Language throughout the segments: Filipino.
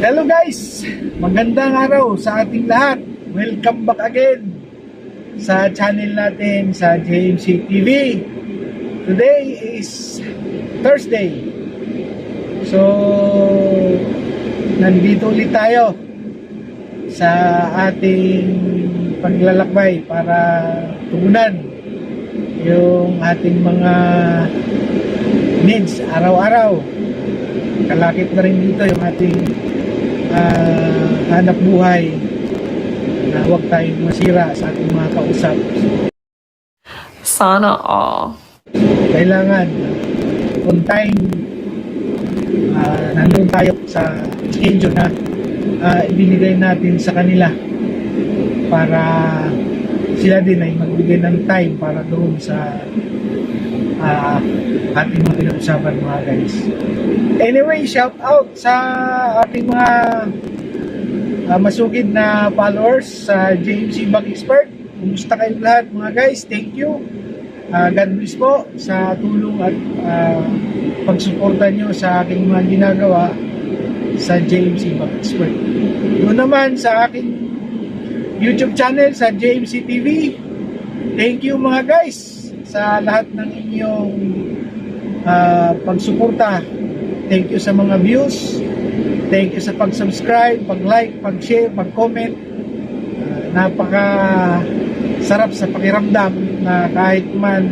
Hello guys! Magandang araw sa ating lahat. Welcome back again sa channel natin sa JMC TV. Today is Thursday. So, nandito ulit tayo sa ating paglalakbay para tugunan yung ating mga needs araw-araw. Kalakip na rin dito yung ating hanap buhay na huwag tayong masira sa ating mga kausap. Sana all. Kailangan on time nandun tayo sa schedule na ibinigay natin sa kanila para sila din ay magbigay ng time para doon sa ating mga pinag-usapan mga guys. Anyway, shout out sa ating mga masugid na followers sa JMC Bag Expert. Kumusta kayo lahat mga guys? Thank you. God bless po sa tulong at pagsuporta nyo sa aking mga ginagawa sa JMC Bag Expert. Doon naman sa aking YouTube channel sa JMC TV. Thank you mga guys sa lahat ng inyong pagsuporta. Thank you sa mga views. Thank you sa pag-subscribe, pag-like, pag-share, pag-comment. Napaka sarap sa pakiramdam na kahit man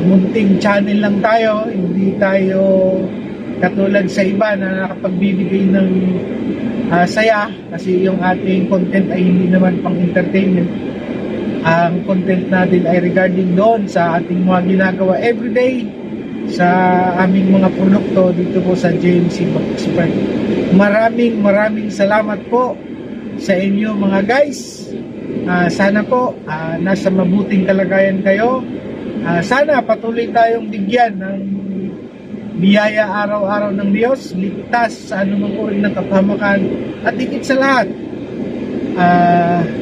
munting channel lang tayo, hindi tayo katulad sa iba na nakapagbibigay ng saya kasi yung ating content ay hindi naman pang entertainment. Ang content natin ay regarding doon sa ating mga ginagawa everyday sa aming mga produkto dito po sa JMC Bag Expert. Maraming salamat po sa inyo mga guys. Sana po nasa mabuting kalagayan kayo. Sana patuloy tayong bigyan ng biyaya araw-araw ng Diyos, ligtas sa anumang uri ng kapahamakan at higit sa lahat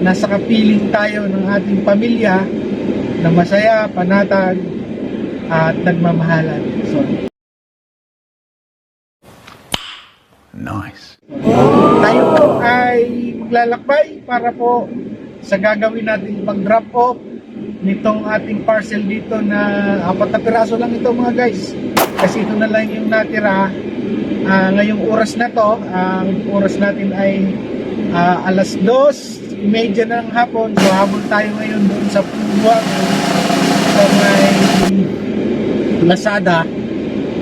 nasa kapiling tayo ng ating pamilya na masaya, panatag at nagmamahalan. So, nice. Tayo po ay maglalakbay para po sa gagawin natin pag-drop off nitong ating parcel dito na 4 na piraso lang ito mga guys. Kasi ito na lang yung natira ngayong oras na to. Ang oras natin ay alas 2:30 na ng hapon. So habol tayo ngayon doon sa Pubuang sa may Lazada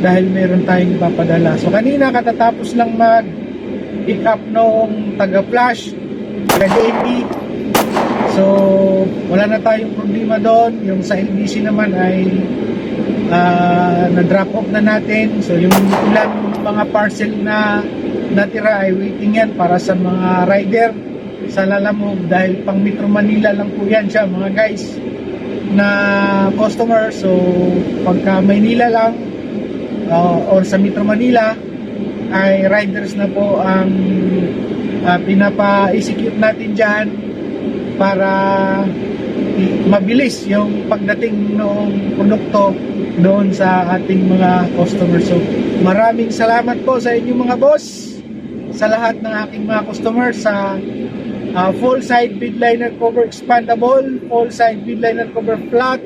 dahil meron tayong ipapadala. So kanina katatapos lang mag-pick up noong taga-flash, taga-JB. So wala na tayong problema doon. Yung sa LBC naman ay na-drop off na natin. So yung ilang mga parcel na natira ay waiting yan para sa mga rider sa Lalamove dahil pang Metro Manila lang po yan siya mga guys na customer. So pagka Maynila lang or sa Metro Manila ay riders na po ang pinapa-execute natin dyan para mabilis yung pagdating ng produkto doon sa ating mga customer. So maraming salamat po sa inyong mga boss, sa lahat ng aking mga customer sa full side bed liner cover expandable, full side bed liner cover flat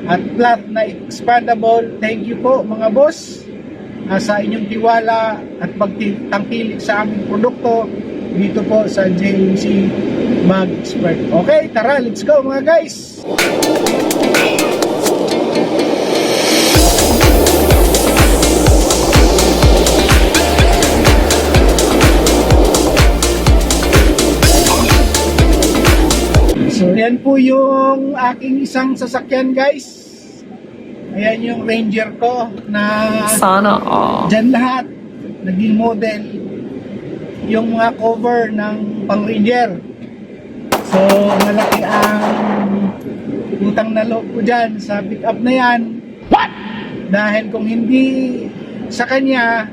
at flat na expandable. Thank you po mga boss sa inyong tiwala at pagtangkilik sa aming produkto dito po sa JMC Bag Expert. Okay, tara, let's go mga guys. So yan po yung aking isang sasakyan guys. Ayan yung Ranger ko na Sana all. dyan lahat naging model yung mga cover ng pang Ranger. So malaki ang utang na loob ko dyan sa pick up na yan. Dahil kung hindi sa kanya,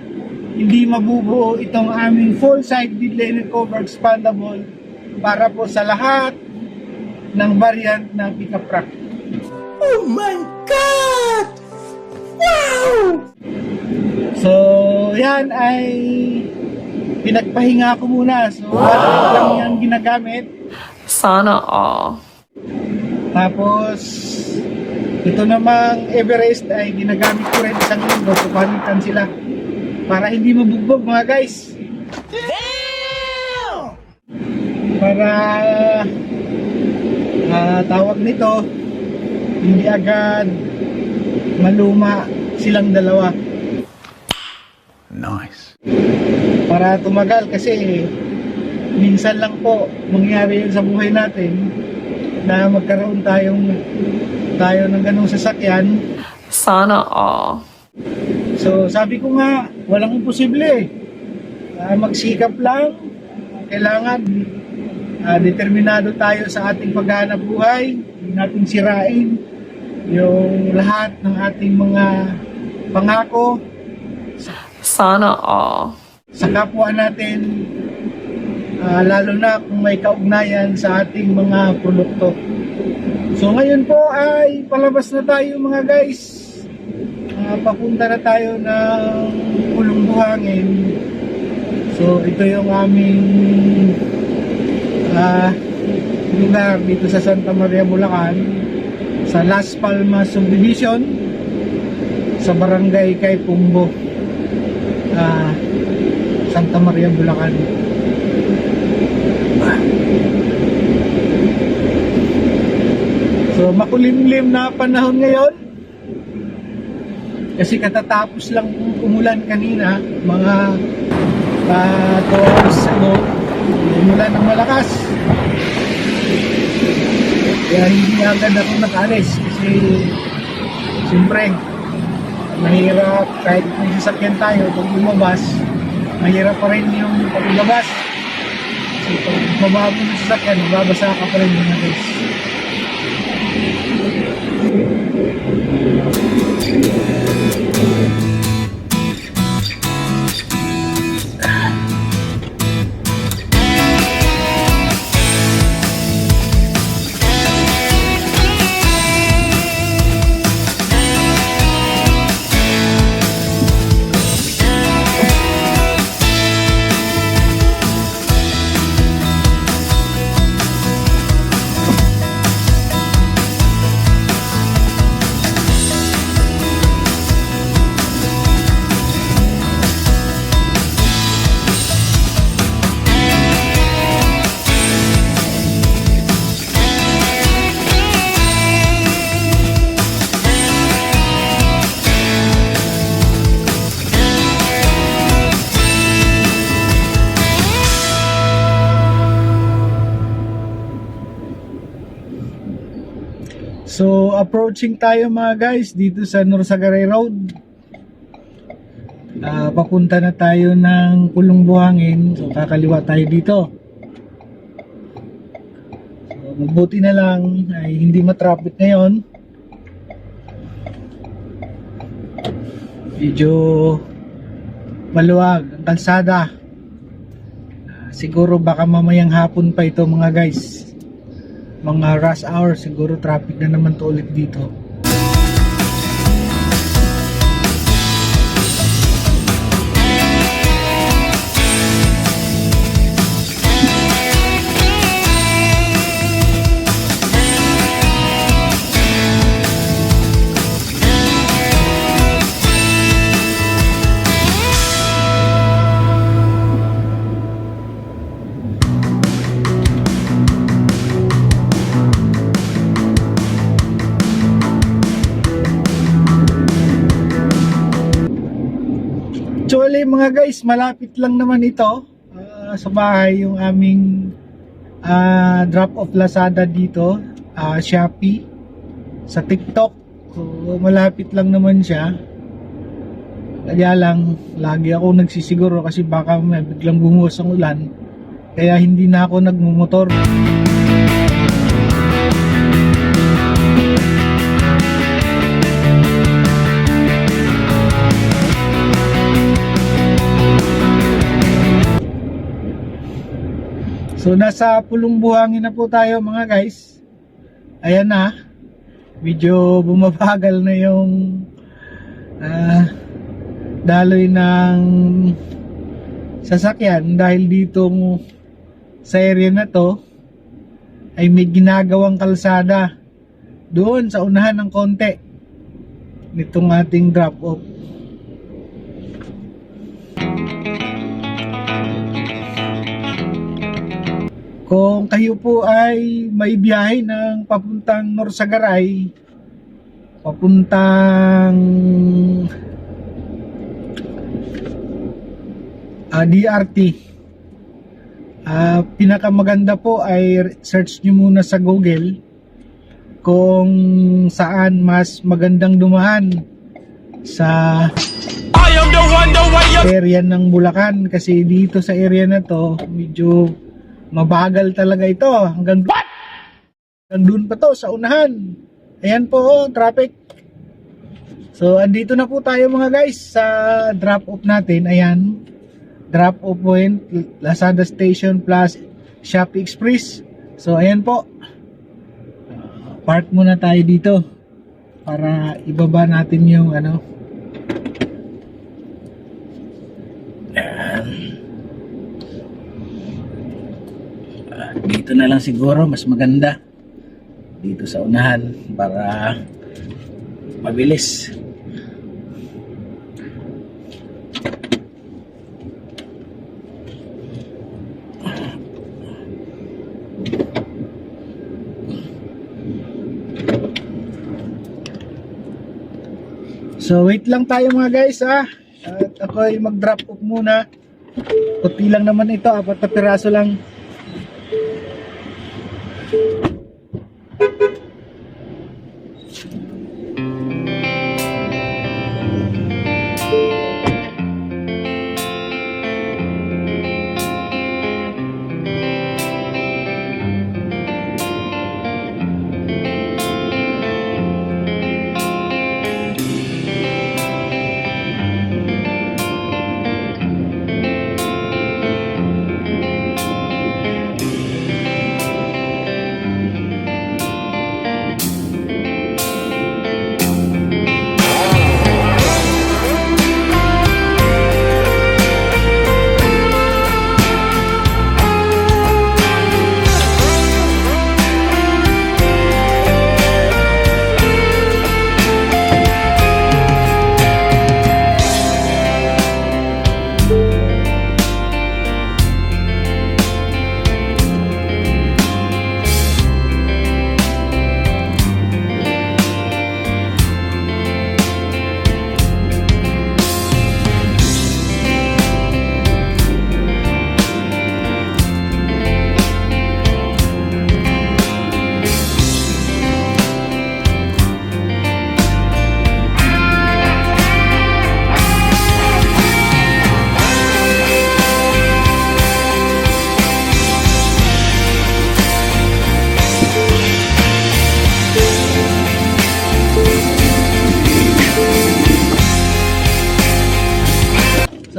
hindi mabubuo itong aming full side lead liner cover expandable para po sa lahat ng variant ng pickup truck. Oh my God! Wow! So yan ay pinagpahinga ko muna. So battery lang yan ginagamit. Sana all. Tapos ito namang Everest ay ginagamit ko rin isang linggo. So palitan sila para hindi mabugbog mga guys. Damn! Para tawag nito, hindi agad maluma silang dalawa. Nice. Para tumagal kasi minsan lang po mangyari yun sa buhay natin na magkaroon tayo ng ganung sasakyan. Sana all. So sabi ko nga, walang imposible. Magsikap lang. Kailangan determinado tayo sa ating paghahanap buhay. Hindi natin sirain yung lahat ng ating mga pangako Sana all. sa kapwa natin, lalo na kung may kaugnayan sa ating mga produkto. So ngayon po ay palabas na tayo mga guys. Papunta na tayo ng Pulong Buhangin. So ito yung aming lugar dito sa Santa Maria, Bulacan, sa Las Palmas Subdivision, sa Barangay Kaypumbo, Santa Maria, Bulacan. So makulimlim na panahon ngayon kasi katatapos lang umulan kanina, mga 2 hours ago, umulan ng malakas. Kaya hindi agad ako nakalis kasi siyempre mahirap kahit may sasakyan tayo pag lumabas, mahirap pa rin yung paglabas. So pag mababa mo ng sasakyan, mababasa ka pa rin mga guys. So approaching tayo mga guys dito sa Norsagaray Road. Papunta na tayo ng Pulong Buhangin. So kakaliwa tayo dito. So mabuti na lang ay hindi matraffic ngayon. Medyo maluwag ang kalsada. Siguro baka mamayang hapon pa ito mga guys. Mga rush hour, siguro traffic na naman to ulit dito. Actually mga guys, malapit lang naman ito sa bahay yung aming drop off Lazada dito, Shopee, sa TikTok. So malapit lang naman siya. Kaya lang, lagi ako nagsisiguro kasi baka may biglang bumuhos ang ulan. Kaya hindi na ako nagmumotor. So nasa pulong buhangin na po tayo mga guys. Ayan na. Medyo bumabagal na yung daloy ng sasakyan dahil dito sa area na to ay may ginagawang kalsada doon sa unahan ng konti nitong ating drop off. Kung kayo po ay may biyahe ng papuntang Norsagaray, papuntang DRT, pinakamaganda po ay search nyo muna sa Google kung saan mas magandang dumaan sa area ng Bulacan, kasi dito sa area na to medyo mabagal talaga ito hanggang doon pa to sa unahan. Ayan po, traffic. So andito na po tayo mga guys sa drop off natin. Ayan, drop off point Lazada Station plus Shopee Express. So ayan po, park muna tayo dito para ibaba natin yung ano. Dito na lang siguro mas maganda, dito sa unahan para mabilis. So wait lang tayo mga guys at ako ay mag drop off muna. Puti lang naman ito, 4 na piraso lang.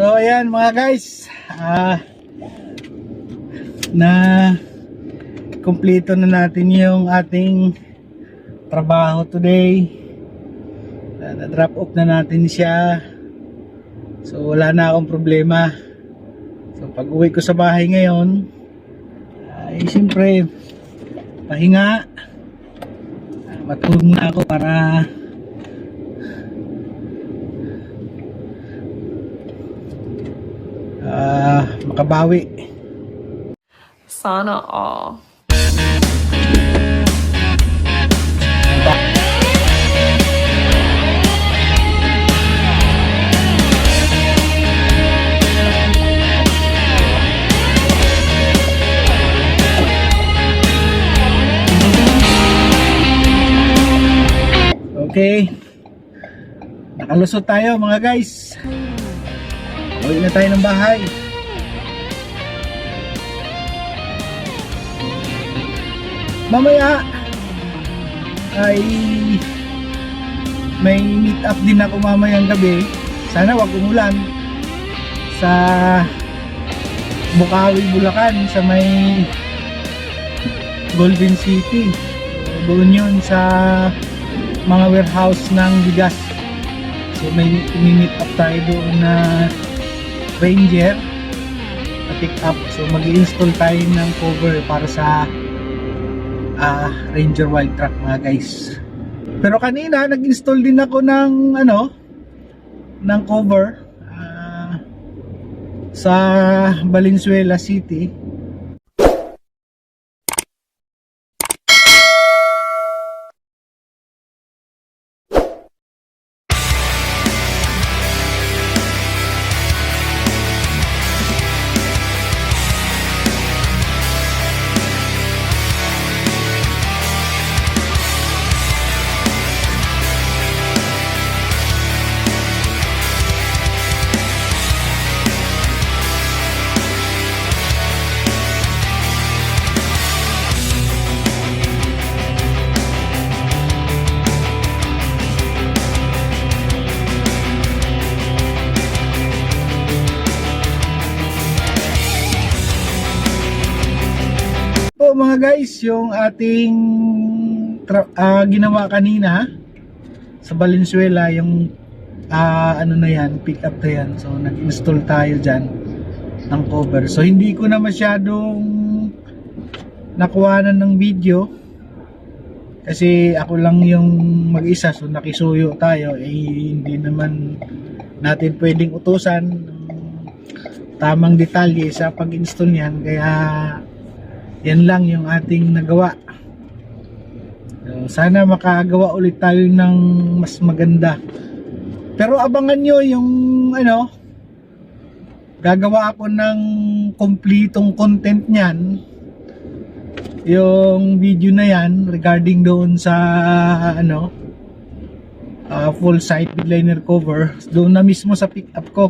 So ayan mga guys, na kumpleto na natin yung ating trabaho today. Na-drop off na natin siya. So wala na akong problema. So pag uwi ko sa bahay ngayon ay siyempre pahinga, matulog muna ako para makabawi. Sana all. Okay, Nakalusot tayo mga guys. Uwi na tayo ng bahay. Mamaya ay may meet up din ako mamayang gabi. Sana wag umulan sa Bukawi, Bulacan, sa may Golden City. Doon yun sa mga warehouse ng bigas. So may meet up tayo doon na Ranger na pick up. So mag-i-install tayo ng cover para sa Ranger Wild Truck mga guys. Pero kanina nag-install din ako ng ng cover sa Valenzuela City. Po mga guys, yung ating ginawa kanina sa Valenzuela, yung na yan, pick up na yan. So nag-install tayo dyan ng cover. So hindi ko na masyadong nakuhanan ng video kasi ako lang yung mag-isa, so nakisuyo tayo, hindi naman natin pwedeng utusan tamang detalye sa pag-install niyan, kaya yan lang yung ating nagawa. So, sana makagawa ulit tayo ng mas maganda. Pero abangan nyo yung gagawa ako ng kompletong content niyan. Yung video na yan regarding doon sa full side liner cover doon na mismo sa pick up ko.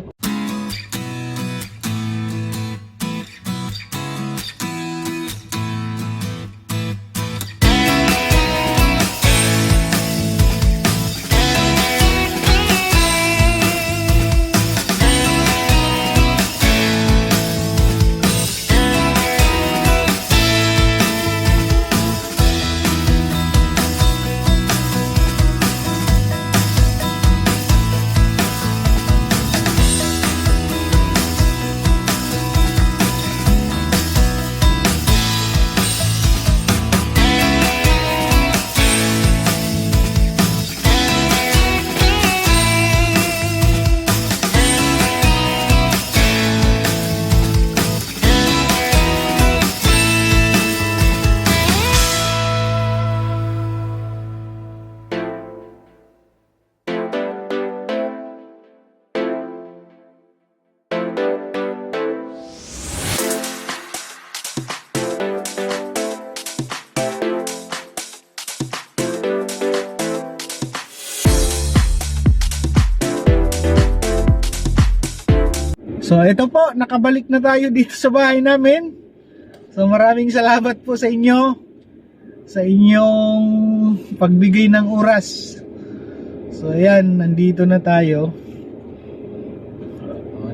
So ito po, nakabalik na tayo dito sa bahay namin. So maraming salamat po sa inyo, sa inyong pagbigay ng oras. So ayan, nandito na tayo.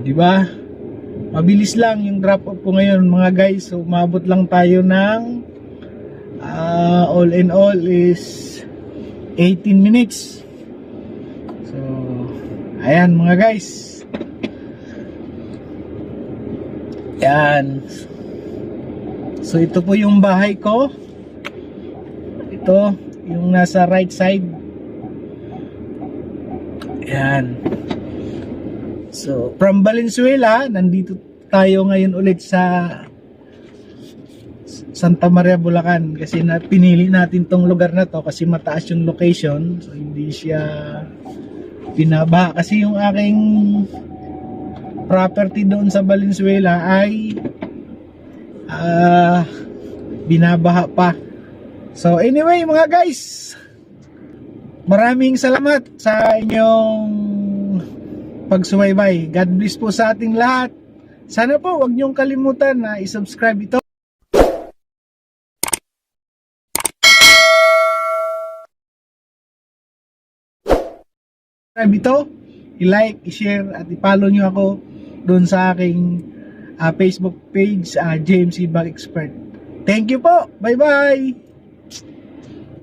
Di ba? Mabilis lang yung drop off ko ngayon mga guys. So umabot lang tayo ng all in all is 18 minutes. So ayan mga guys. Yan. So ito po yung bahay ko. Ito yung nasa right side. Yan. So from Valenzuela, nandito tayo ngayon ulit sa Santa Maria, Bulacan, kasi pinili natin tong lugar na to kasi mataas yung location. So hindi siya binabaha kasi yung aking property doon sa Valenzuela ay binabaha pa. So anyway mga guys, maraming salamat sa inyong pagsubaybay. God bless po sa ating lahat. Sana po wag niyong kalimutan na i-subscribe ito. I-like, i-share at i-follow nyo ako doon sa aking Facebook page, James Ibag Expert. Thank you po. Bye-bye.